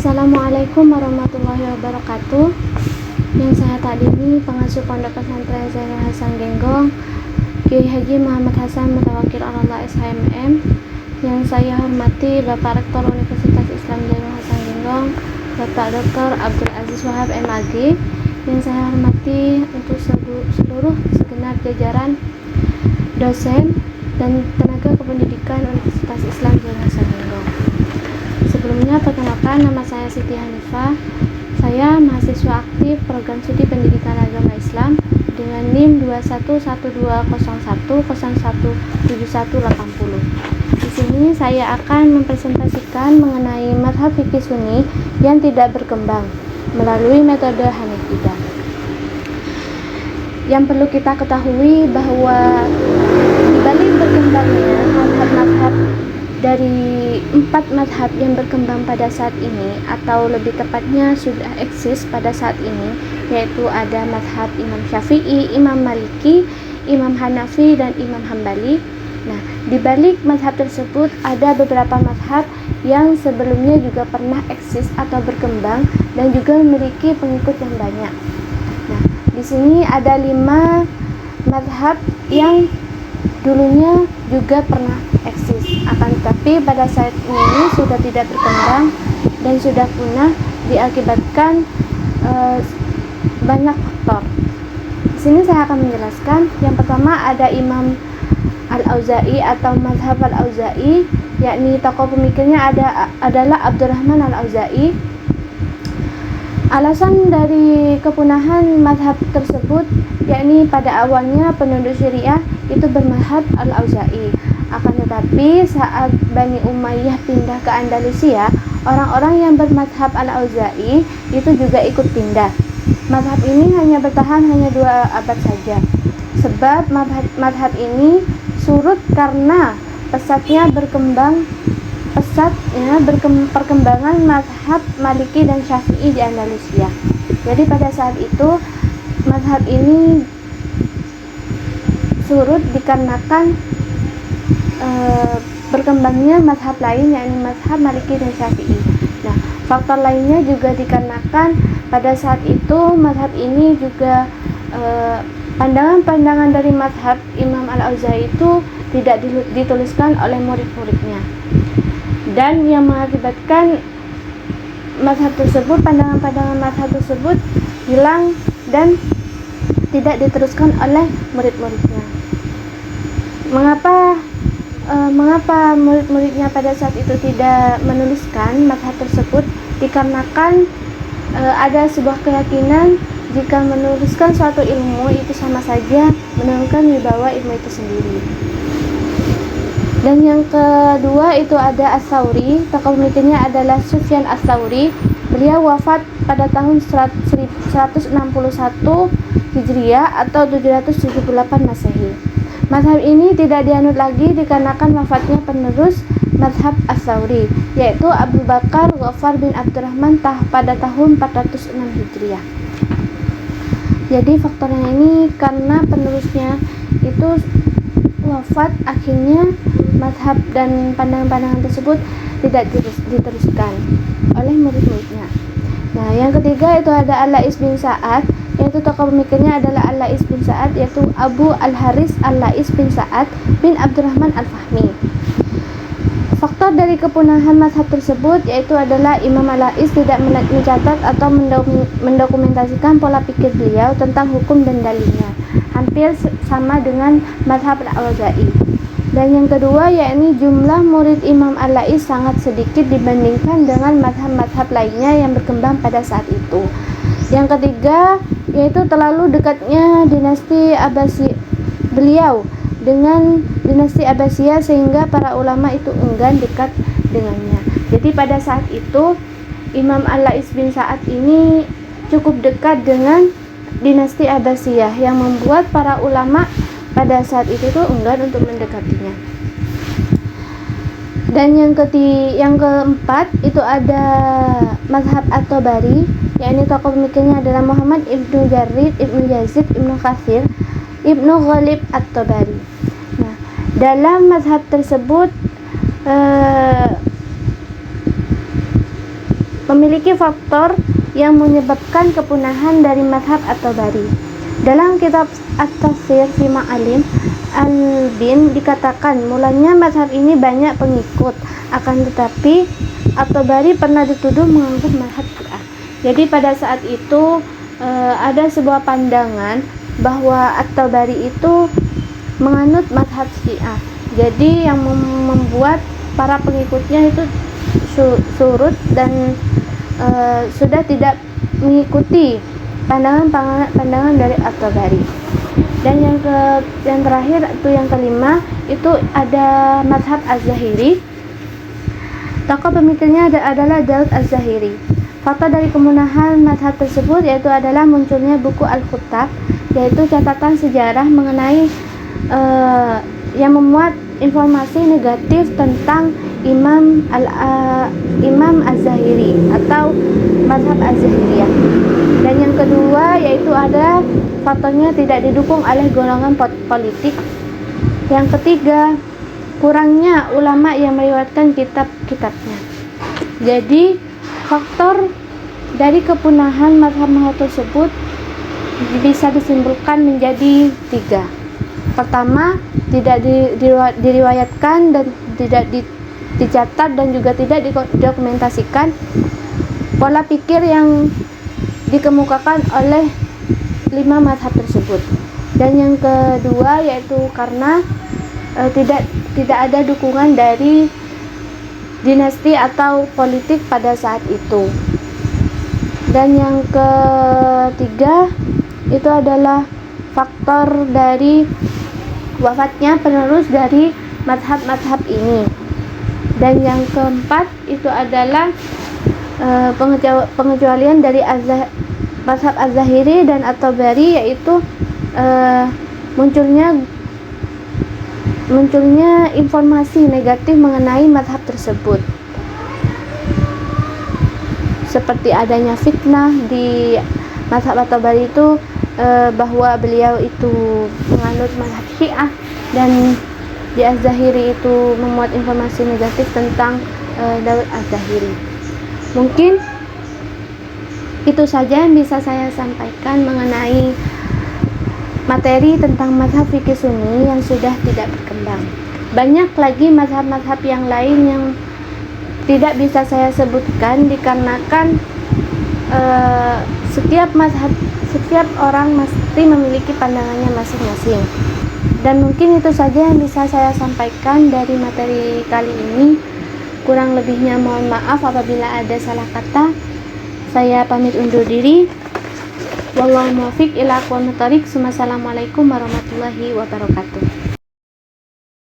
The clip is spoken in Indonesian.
Assalamualaikum warahmatullahi wabarakatuh. Yang saya takdimi pengasuh Pondok Pesantren Zainul Hasan Genggong, Kiai Haji Muhammad Hasan Mutawakil Allah SHMM. Yang saya hormati Bapak Rektor Universitas Islam Zainul Hasan Genggong, Bapak Dr. Abdul Aziz Wahab MAG. Yang saya hormati untuk seluruh segenap jajaran dosen dan tenaga kependidikan Universitas Islam Zainul Hasan Genggong. Sebelumnya, perkenalkan, nama saya Siti Hanifah. Saya mahasiswa aktif Program Studi Pendidikan Agama Islam dengan NIM 211201017180. Di sini saya akan mempresentasikan mengenai mazhab fikih Sunni yang tidak berkembang melalui metode Hanafidah. Yang perlu kita ketahui bahwa di balik berkembangnya mazhab-mazhab dari 4 mazhab yang berkembang pada saat ini, atau lebih tepatnya sudah eksis pada saat ini, yaitu ada mazhab Imam Syafi'i, Imam Maliki, Imam Hanafi, dan Imam Hambali. Nah, di balik mazhab tersebut ada beberapa mazhab yang sebelumnya juga pernah eksis atau berkembang dan juga memiliki pengikut yang banyak. Nah, di sini ada 5 mazhab yang dulunya juga pernah eksis, akan tetapi pada saat ini sudah tidak berkembang dan sudah punah diakibatkan banyak faktor. Di sini saya akan menjelaskan. Yang pertama ada Imam Al-Auza'i atau mazhab Al-Auza'i, yakni tokoh pemikirnya adalah Abdurrahman Al-Auza'i. Alasan dari kepunahan mazhab tersebut yakni pada awalnya penduduk Syriah itu bermazhab Al-Auza'i. Akan tetapi saat Bani Umayyah pindah ke Andalusia, orang-orang yang bermazhab Al-Auza'i itu juga ikut pindah. Mazhab ini hanya bertahan 2 abad saja. Sebab mazhab ini surut karena perkembangan mazhab Maliki dan Syafi'i di Andalusia. Jadi pada saat itu mazhab ini surut dikarenakan berkembangnya mazhab lain, yakni mazhab Maliki dan Syafi'i. Nah, faktor lainnya juga dikarenakan pada saat itu mazhab ini juga pandangan-pandangan dari mazhab Imam Al-Auza'i itu tidak dituliskan oleh murid-muridnya, dan yang mengakibatkan mazhab tersebut, pandangan-pandangan mazhab tersebut hilang dan tidak diteruskan oleh murid-muridnya. Mengapa murid-muridnya pada saat itu tidak menuliskan mazhab tersebut? Dikarenakan ada sebuah keyakinan jika menuliskan suatu ilmu itu sama saja menurunkan wibawa ilmu itu sendiri. Dan yang kedua itu ada As-Tsauri. Tokoh pemikirnya adalah Sufyan Ats-Tsauri. Beliau wafat pada tahun 161 Hijriah atau 778 Masehi. Mazhab ini tidak dianut lagi dikarenakan wafatnya penerus mazhab Ats-Tsauri, yaitu Abu Bakar Ghaffar bin Abdurrahman pada tahun 406 Hijriah. Jadi faktornya ini karena penerusnya itu wafat, akhirnya mazhab dan pandangan-pandangan tersebut tidak diteruskan oleh murid-muridnya. Nah, yang ketiga itu ada Al-Lais bin Sa'ad, yaitu tokoh pemikirnya adalah Al-Lais bin Sa'ad, yaitu Abu Al-Haris Al-Lais bin Sa'ad bin Abdurrahman Al-Fahmi. Faktor dari kepunahan mazhab tersebut yaitu adalah Imam Al-Lais tidak mencatat atau mendokumentasikan pola pikir beliau tentang hukum dan dalilnya, hampir sama dengan mazhab Al-Auza'i. Dan yang kedua yakni jumlah murid Imam Al-Lais sangat sedikit dibandingkan dengan mazhab-mazhab lainnya yang berkembang pada saat itu. Yang ketiga yaitu terlalu dekatnya dinasti Abbasiyah beliau dengan dinasti Abbasiyah sehingga para ulama itu enggan dekat dengannya. Jadi pada saat itu Imam Al-Lais bin Sa'ad ini cukup dekat dengan dinasti Abbasiyah yang membuat para ulama pada saat itu tuh enggan untuk mendekatinya. Dan yang keempat itu ada mazhab At-Tabari, yakni tokoh pemikirnya adalah Muhammad ibnu Jarir ibnu Yazid ibnu Katsir ibnu Ghalib At-Tabari. Nah, dalam mazhab tersebut memiliki faktor yang menyebabkan kepunahan dari mazhab At-Tabari. Dalam kitab At-Tafsir fi Ma'alim Al-Bin dikatakan, mulanya mazhab ini banyak pengikut, akan tetapi At-Tabari pernah dituduh menganggap mazhab Syiah. Jadi pada saat itu ada sebuah pandangan bahwa At-Tabari itu menganut mazhab Syiah. Jadi yang membuat para pengikutnya itu surut dan sudah tidak mengikuti pandangan dari At-Tabari. Dan yang terakhir itu yang kelima, itu ada mazhab Az-Zahiri. Tokoh pemikirnya adalah Daud Az-Zahiri. Fakta dari kemunahan mazhab tersebut yaitu adalah munculnya buku Al-Kuttab, yaitu catatan sejarah mengenai yang memuat informasi negatif tentang Imam Az-Zahiri atau mazhab Az-Zahiriyah. Dan yang kedua yaitu ada faktornya tidak didukung oleh golongan politik. Yang ketiga, kurangnya ulama yang meriwayatkan kitab-kitabnya. Jadi faktor dari kepunahan mazhab tersebut bisa disimpulkan menjadi 3. Pertama, tidak diriwayatkan dan tidak dicatat dan juga tidak didokumentasikan pola pikir yang dikemukakan oleh 5 mazhab tersebut. Dan yang kedua yaitu karena tidak ada dukungan dari dinasti atau politik pada saat itu. Dan yang ketiga itu adalah faktor dari wafatnya penerus dari mazhab-mazhab ini. Dan yang keempat itu adalah pengecualian dari mazhab Az-Zahiri dan At-Tabari, yaitu munculnya informasi negatif mengenai mazhab tersebut, seperti adanya fitnah di mazhab At-Tabari itu, bahwa beliau itu menganut mazhab Syiah, dan di Az-Zahiri itu memuat informasi negatif tentang Daud Az-Zahiri. Mungkin itu saja yang bisa saya sampaikan mengenai materi tentang mazhab fikih Sunni yang sudah tidak berkembang. Banyak lagi mazhab-mazhab yang lain yang tidak bisa saya sebutkan dikarenakan setiap mazhab, setiap orang mesti memiliki pandangannya masing-masing. Dan mungkin itu saja yang bisa saya sampaikan dari materi kali ini. Kurang lebihnya mohon maaf apabila ada salah kata. Saya pamit undur diri. Wallahu muwaffiq ila aqwamit thoriq. Wassalamualaikum warahmatullahi wabarakatuh.